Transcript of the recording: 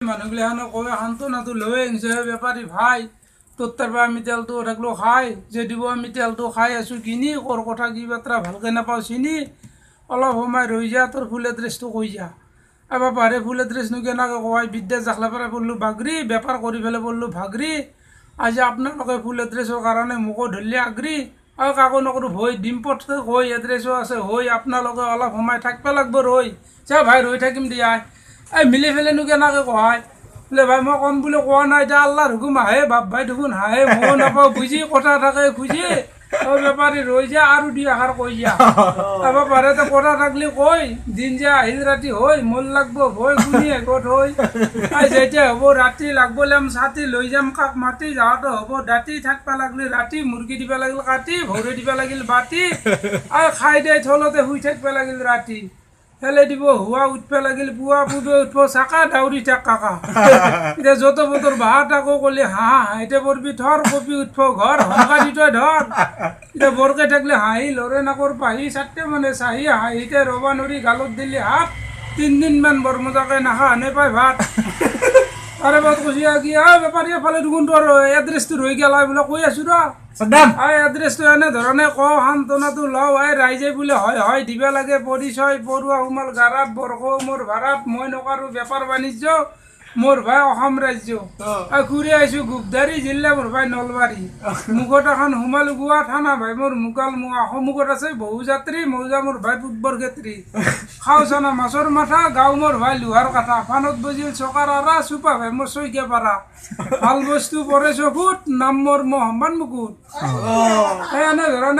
মানুহগিলাখানে কয় সান্তনাটো লৈ আহিছে বেপাৰী ভাই তোৰ তাৰপৰা আমি তেলটো থাকলো খাই যে দিব আমি তেলটো খাই আছোঁ কিনি কৰ কথা কি বাত্ৰা ভালকৈ নাপাওঁ চিনি অলপ সময় ৰৈ যা তোৰ ফুল এড্ৰেছটো কৈ যা এবাৰ পাৰে ফুল এড্ৰেছনো কেনেকৈ কয় বিদ্যা জাখলা পৰা পঢ়লোঁ বাগৰি বেপাৰ কৰি পেলাই পঢ়লোঁ ভাগৰি আজি আপোনালোকে ফুল এড্ৰেছৰ কাৰণে মোকো ধৰিলে আগ্ৰি আৰু কাকো নকৰোঁ হৈ ডিম পথতে হৈ এড্ৰেছো আছে হৈ আপোনালোকে অলপ সময় থাকিব লাগিব ৰৈ যা ভাই ৰৈ থাকিম দিয়া এই মিলি পেলাইনো কেনেকৈ কয় বোলে ভাই মই কম বুলি কোৱা নাই এতিয়া আল্লাহৰ হুকুম আহে বাপ ভাই দেখোন হাঁহে ময়ো নাপাওঁ বুজি কথা থাকে খুজি বেপাৰী ৰৈ যা আৰু দুই আষাৰ কৈ যা এবাৰ পাৰে কথা থাকলি কৈ দিন যে আহিল ৰাতি হৈ মূল লাগব ভয় কোনি এগত হৈ যেতিয়া হ'ব ৰাতি লাগব লাম ছাতি লৈ যাম কাক মাতি যাওঁতে হ'ব দাঁতি থাকিব লাগিলে ৰাতি মুৰ্গী দিব লাগিল কাটি ভৰি দিব লাগিল বাতি আৰু খাই দিয়ে থলতে শুই থাকিব লাগিল ৰাতি ফেলে দিব হুৱা উঠব লাগিল পুৱা পুবে উঠব চাকা দাউৰি থাক কাকা এতিয়া য'ত বতৰ বাহাত আকৌ ক'লে হাঁহ হাঁহিতে পৰবি থৰ কপি উঠব ঘৰ হংকা দি তই ধৰ এতিয়া বৰকে থাকিলে হাঁহি লৰে নাকৰ পাহি চাটতে মানে চাহি হাঁহিতে ৰবা নৰি গালত দিলি হাত 3 দিনমান বৰ মজাকে নাখা আনে পাই ভাত তাৰে বাদ কৈছে কি বেপাৰীয়ে ফালে দেখোন তোৰ এড্ৰেছটো ৰৈ গেলা বোলে কৈ আছোঁ ৰ এড্ৰেছটো এনেধৰণে কওঁ সান্তনাটো লওঁ ৰাইজে বোলে হয় হয় দিব লাগে পৰিচয় পৰুৱা সোমাল গাৰাত বৰ্ষ মোৰ ভাড়াত মই নকৰোঁ বেপাৰ বাণিজ্য মোৰ ভাই অসম ৰাজ্য ঘূৰি আহিছোঁ গোপধাৰী জিলা মোৰ ভাই নলবাৰী মুখত এখন সোমালো গোৱা থানা ভাই মোৰ মুকাল সন্মুখত আছে বহু যাত্ৰী মৌজা মোৰ ভাই ফুটবৰ ক্ষেত্ৰী খাওঁ চানা মাছৰ মাথা গাঁও মোৰ ভাই লোহাৰ কাঠা ফানত বজিল চকাৰ আৰা চুপা ভাই মোৰ চৈকিয়া পাৰা ভাল বস্তু পৰে চকুত নাম মোৰ মহম্মদ মুকুট এনেধৰণে